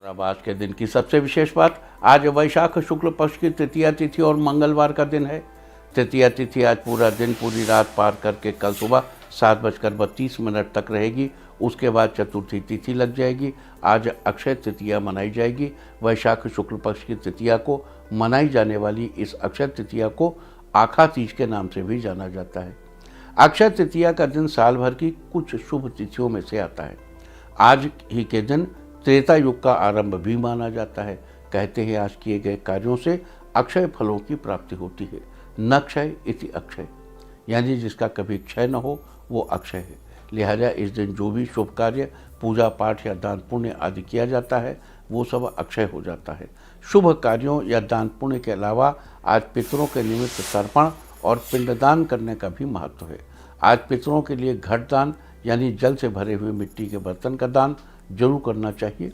अब आज के दिन की सबसे विशेष बात, आज वैशाख शुक्ल पक्ष की तृतीया तिथि और मंगलवार का दिन है। तृतीया तिथि आज पूरा दिन पूरी रात पार करके कल सुबह 7:32 तक रहेगी। उसके बाद चतुर्थी तिथि लग जाएगी। आज अक्षय तृतीया मनाई जाएगी। वैशाख शुक्ल पक्ष की तृतीया को मनाई जाने वाली इस अक्षय तृतीया को आखा तीज के नाम से भी जाना जाता है। अक्षय तृतीया का दिन साल भर की कुछ शुभ तिथियों में से आता है। आज ही के दिन त्रेता युग का आरंभ भी माना जाता है। कहते हैं आज किए गए कार्यों से अक्षय फलों की प्राप्ति होती है। न क्षय इति अक्षय, यानी जिसका कभी क्षय न हो वो अक्षय है। लिहाजा इस दिन जो भी शुभ कार्य, पूजा पाठ या दान पुण्य आदि किया जाता है वो सब अक्षय हो जाता है। शुभ कार्यों या दान पुण्य के अलावा आज पितरों के निमित्त तर्पण और पिंडदान करने का भी महत्व है। आज पितरों के लिए घट दान यानी जल से भरे हुए मिट्टी के बर्तन का दान जरूर करना चाहिए।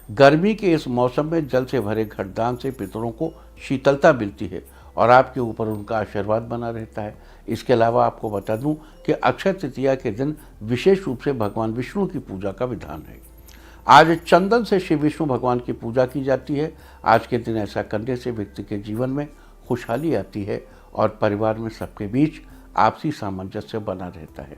गर्मी के इस मौसम में जल से भरे घटदान से पितरों को शीतलता मिलती है और आपके ऊपर उनका आशीर्वाद बना रहता है। इसके अलावा आपको बता दूं कि अक्षय तृतीया के दिन विशेष रूप से भगवान विष्णु की पूजा का विधान है। आज चंदन से श्री विष्णु भगवान की पूजा की जाती है। आज के दिन ऐसा करने से व्यक्ति के जीवन में खुशहाली आती है और परिवार में सबके बीच आपसी सामंजस्य बना रहता है।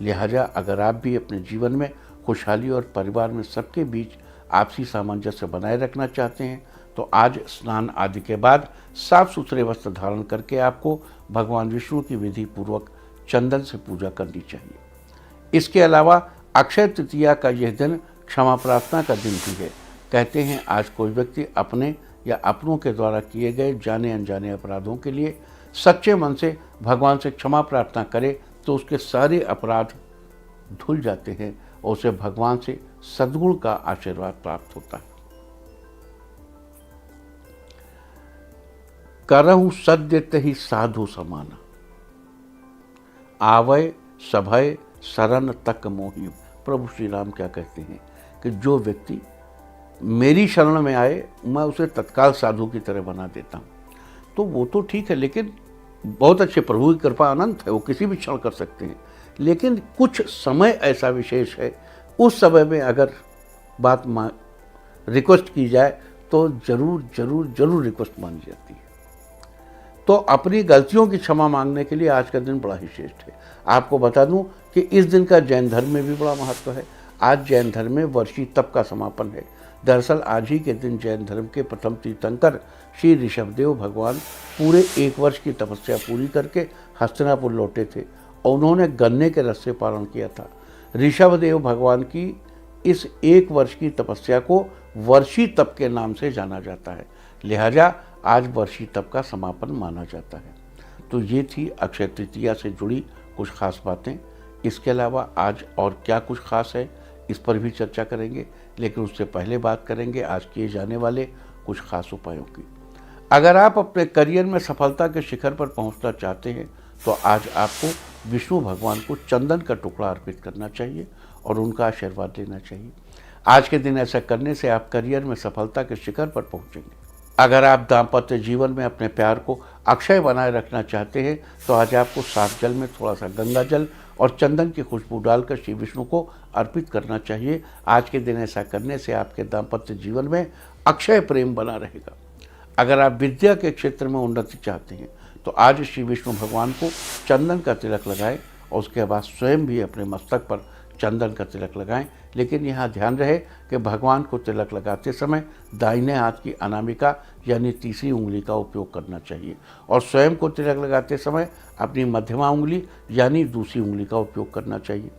लिहाजा अगर आप भी अपने जीवन में खुशहाली और परिवार में सबके बीच आपसी सामंजस्य बनाए रखना चाहते हैं तो आज स्नान आदि के बाद साफ सुथरे वस्त्र धारण करके आपको भगवान विष्णु की विधि पूर्वक चंदन से पूजा करनी चाहिए। इसके अलावा अक्षय तृतीया का यह दिन क्षमा प्रार्थना का दिन भी है। कहते हैं आज कोई व्यक्ति अपने या अपनों के द्वारा किए गए जाने अनजाने अपराधों के लिए सच्चे मन से भगवान से क्षमा प्रार्थना करे तो उसके सारे अपराध धुल जाते हैं और उसे भगवान से सद्गुण का आशीर्वाद प्राप्त होता है। करहु सद्यत ही साधु समाना, आवय सभय शरण तक मोहि। प्रभु श्री राम क्या कहते हैं कि जो व्यक्ति मेरी शरण में आए मैं उसे तत्काल साधु की तरह बना देता हूँ। तो वो तो ठीक है, लेकिन बहुत अच्छे, प्रभु की कृपा अनंत है, वो किसी भी क्षण कर सकते हैं। लेकिन कुछ समय ऐसा विशेष है, उस समय में अगर बात रिक्वेस्ट की जाए तो जरूर जरूर जरूर रिक्वेस्ट मानी जाती है। तो अपनी गलतियों की क्षमा मांगने के लिए आज का दिन बड़ा ही श्रेष्ठ है। आपको बता दूं कि इस दिन का जैन धर्म में भी बड़ा महत्व है। आज जैन धर्म में वर्षी तप का समापन है। दरअसल आज ही के दिन जैन धर्म के प्रथम तीर्थंकर श्री ऋषभदेव भगवान पूरे 1 वर्ष की तपस्या पूरी करके हस्तिनापुर लौटे थे और उन्होंने गन्ने के रस से पारण किया था। ऋषभदेव भगवान की इस 1 वर्ष की तपस्या को वर्षी तप के नाम से जाना जाता है। लिहाजा आज वर्षी तप का समापन माना जाता है। तो ये थी अक्षय तृतीया से जुड़ी कुछ खास बातें। इसके अलावा आज और क्या कुछ खास है इस पर भी चर्चा करेंगे, लेकिन उससे पहले बात करेंगे आज किए जाने वाले कुछ खास उपायों की। अगर आप अपने करियर में सफलता के शिखर पर पहुंचना चाहते हैं तो आज आपको विष्णु भगवान को चंदन का टुकड़ा अर्पित करना चाहिए और उनका आशीर्वाद लेना चाहिए। आज के दिन ऐसा करने से आप करियर में सफलता के शिखर पर पहुंचेंगे। अगर आप दाम्पत्य जीवन में अपने प्यार को अक्षय बनाए रखना चाहते हैं तो आज आपको साफ जल में थोड़ा सा गंगा जल और चंदन की खुशबू डालकर श्री विष्णु को अर्पित करना चाहिए। आज के दिन ऐसा करने से आपके दाम्पत्य जीवन में अक्षय प्रेम बना रहेगा। अगर आप विद्या के क्षेत्र में उन्नति चाहते हैं तो आज श्री विष्णु भगवान को चंदन का तिलक लगाएं और उसके बाद स्वयं भी अपने मस्तक पर चंदन का तिलक लगाएं। लेकिन यहाँ ध्यान रहे कि भगवान को तिलक लगाते समय दाहिने हाथ की अनामिका यानी तीसरी उंगली का उपयोग करना चाहिए और स्वयं को तिलक लगाते समय अपनी मध्यमा उंगली यानी दूसरी उंगली का उपयोग करना चाहिए।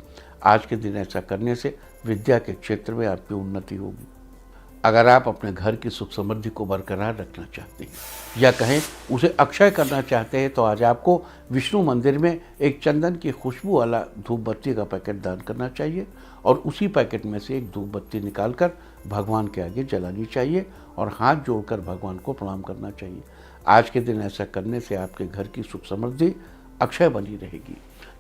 आज के दिन ऐसा करने से विद्या के क्षेत्र में आपकी उन्नति होगी। अगर आप अपने घर की सुख समृद्धि को बरकरार रखना चाहते हैं या कहें उसे अक्षय करना चाहते हैं तो आज आपको विष्णु मंदिर में एक चंदन की खुशबू वाला धूप बत्ती का पैकेट दान करना चाहिए और उसी पैकेट में से एक धूप बत्ती निकालकर भगवान के आगे जलानी चाहिए और हाथ जोड़कर भगवान को प्रणाम करना चाहिए। आज के दिन ऐसा करने से आपके घर की सुख समृद्धि अक्षय बनी रहेगी।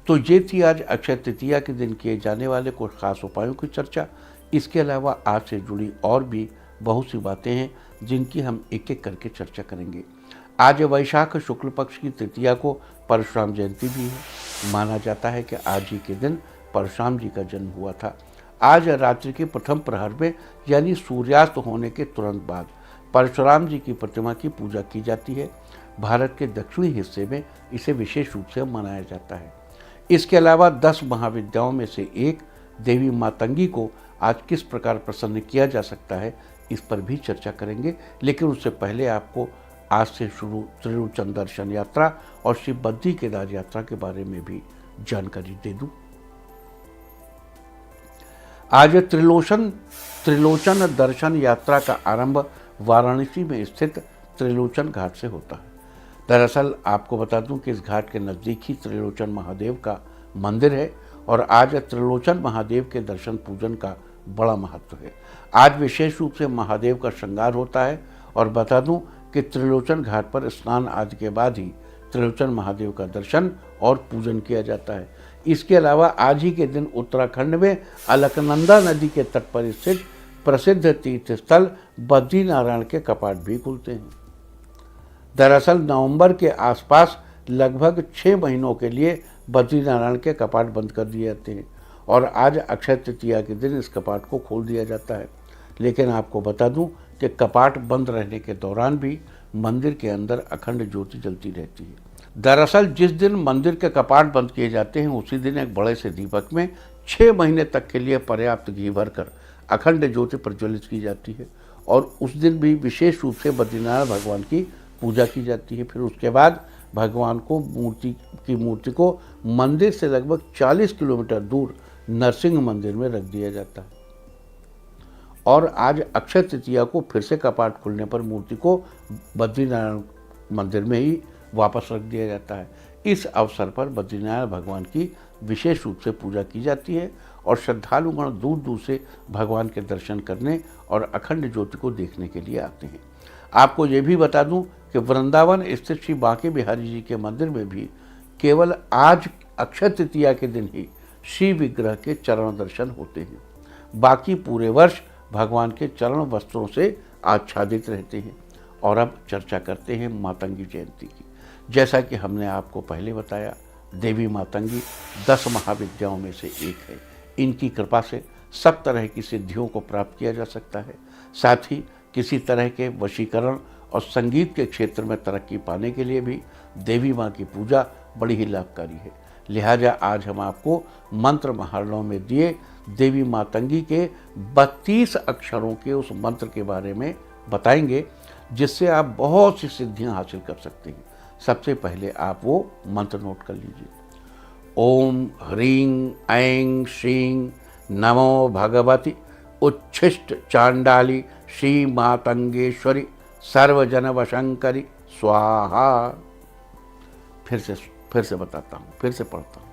तो ये थी आज अक्षय तृतीया के दिन किए जाने वाले कुछ खास उपायों की चर्चा। इसके अलावा आज से जुड़ी और भी बहुत सी बातें हैं जिनकी हम एक एक करके चर्चा करेंगे। आज वैशाख शुक्ल पक्ष की तृतीया को परशुराम जयंती भी है। माना जाता है कि आज ही के दिन परशुराम जी का जन्म हुआ था। आज रात्रि के प्रथम प्रहर में यानी सूर्यास्त होने के तुरंत बाद परशुराम जी की प्रतिमा की पूजा की जाती है। भारत के दक्षिणी हिस्से में इसे विशेष रूप से मनाया जाता है। इसके अलावा 10 महाविद्याओं में से एक देवी मातंगी को आज किस प्रकार प्रसन्न किया जा सकता है, इस पर भी चर्चा करेंगे। लेकिन उससे पहले आपको आज से शुरू त्रिलोचन दर्शन यात्रा और शिव बद्री केदार यात्रा के बारे में भी जानकारी दे दूं। आज त्रिलोचन दर्शन यात्रा का आरंभ वाराणसी में स्थित त्रिलोचन घाट से होता है। दरअसल आपको बता दूं कि इस घाट के नज़दीक ही त्रिलोचन महादेव का मंदिर है और आज त्रिलोचन महादेव के दर्शन पूजन का बड़ा महत्व है। आज विशेष रूप से महादेव का श्रृंगार होता है और बता दूं कि त्रिलोचन घाट पर स्नान आदि के बाद ही त्रिलोचन महादेव का दर्शन और पूजन किया जाता है। इसके अलावा आज ही के दिन उत्तराखंड में अलकनंदा नदी के तट पर स्थित प्रसिद्ध तीर्थ स्थल बद्रीनारायण के कपाट भी खुलते हैं। दरअसल नवंबर के आसपास लगभग 6 महीनों के लिए बद्रीनारायण के कपाट बंद कर दिए जाते हैं और आज अक्षय तृतीया के दिन इस कपाट को खोल दिया जाता है। लेकिन आपको बता दूं कि कपाट बंद रहने के दौरान भी मंदिर के अंदर अखंड ज्योति जलती रहती है। दरअसल जिस दिन मंदिर के कपाट बंद किए जाते हैं उसी दिन एक बड़े से दीपक में 6 महीने तक के लिए पर्याप्त घी भरकर अखंड ज्योति प्रज्वलित की जाती है और उस दिन भी विशेष रूप से बद्रीनारायण भगवान की पूजा की जाती है। फिर उसके बाद भगवान को मूर्ति को मंदिर से लगभग 40 किलोमीटर दूर नरसिंह मंदिर में रख दिया जाता है और आज अक्षय तृतीया को फिर से कपाट खुलने पर मूर्ति को बद्रीनारायण मंदिर में ही वापस रख दिया जाता है। इस अवसर पर बद्रीनारायण भगवान की विशेष रूप से पूजा की जाती है और श्रद्धालुगण दूर दूर से भगवान के दर्शन करने और अखंड ज्योति को देखने के लिए आते हैं। आपको ये भी बता दूं कि वृंदावन स्थित श्री बांके बिहारी जी के मंदिर में भी केवल आज अक्षय तृतीया के दिन ही श्री विग्रह के चरण दर्शन होते हैं। बाकी पूरे वर्ष भगवान के चरण वस्त्रों से आच्छादित रहते हैं। और अब चर्चा करते हैं मातंगी जयंती की। जैसा कि हमने आपको पहले बताया, देवी मातंगी 10 महाविद्याओं में से एक है। इनकी कृपा से सब तरह की सिद्धियों को प्राप्त किया जा सकता है। साथ ही किसी तरह के वशीकरण और संगीत के क्षेत्र में तरक्की पाने के लिए भी देवी माँ की पूजा बड़ी ही लाभकारी है। लिहाजा आज हम आपको मंत्र महारणों में दिए देवी मातंगी के 32 अक्षरों के उस मंत्र के बारे में बताएंगे जिससे आप बहुत सी सिद्धियां हासिल कर सकते हैं। सबसे पहले आप वो मंत्र नोट कर लीजिए। ओम ह्रीं ऐं श्रीं नमो भगवती उच्छिष्ट चांडाली श्री मातंगेश्वरी सर्वजन वशंकरी स्वाहा। फिर से बताता हूँ, फिर से पढ़ता हूँ।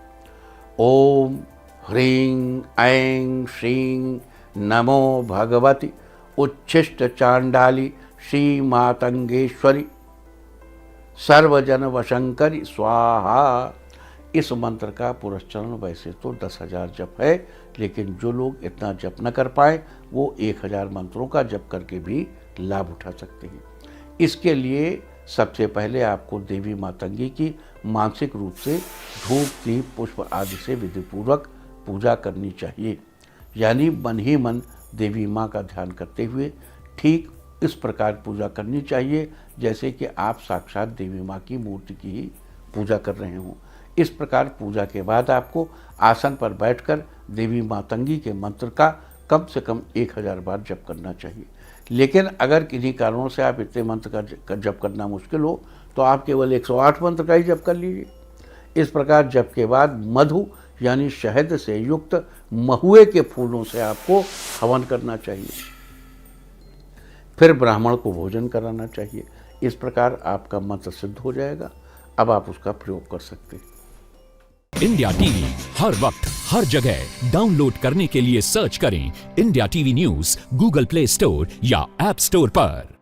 ओम ह्रीं ऐं श्रीं नमो भगवती उच्छिष्ट चांडाली श्री मातंगेश्वरी सर्वजन वशंकरी स्वाहा। इस मंत्र का पुरस्चरण वैसे तो 10,000 जप है, लेकिन जो लोग इतना जप न कर पाए वो 1000 मंत्रों का जप करके भी लाभ उठा सकते हैं। इसके लिए सबसे पहले आपको देवी मातंगी की मानसिक रूप से धूप दीप पुष्प आदि से विधिपूर्वक पूजा करनी चाहिए। यानी मन ही मन देवी माँ का ध्यान करते हुए ठीक इस प्रकार पूजा करनी चाहिए जैसे कि आप साक्षात देवी माँ की मूर्ति की ही पूजा कर रहे हों। इस प्रकार पूजा के बाद आपको आसन पर बैठकर देवी मातंगी के मंत्र का कम से कम 1000 बार जप करना चाहिए। लेकिन अगर किन्हीं कारणों से आप इतने मंत्र का जप करना मुश्किल हो तो आप केवल 108 मंत्र का ही जप कर लीजिए। इस प्रकार जप के बाद मधु यानी शहद से युक्त महुए के फूलों से आपको हवन करना चाहिए। फिर ब्राह्मण को भोजन कराना चाहिए। इस प्रकार आपका मंत्र सिद्ध हो जाएगा। अब आप उसका प्रयोग कर सकते हैं। इंडिया टीवी हर वक्त हर जगह डाउनलोड करने के लिए सर्च करें India TV news Google play store या ऐप स्टोर पर।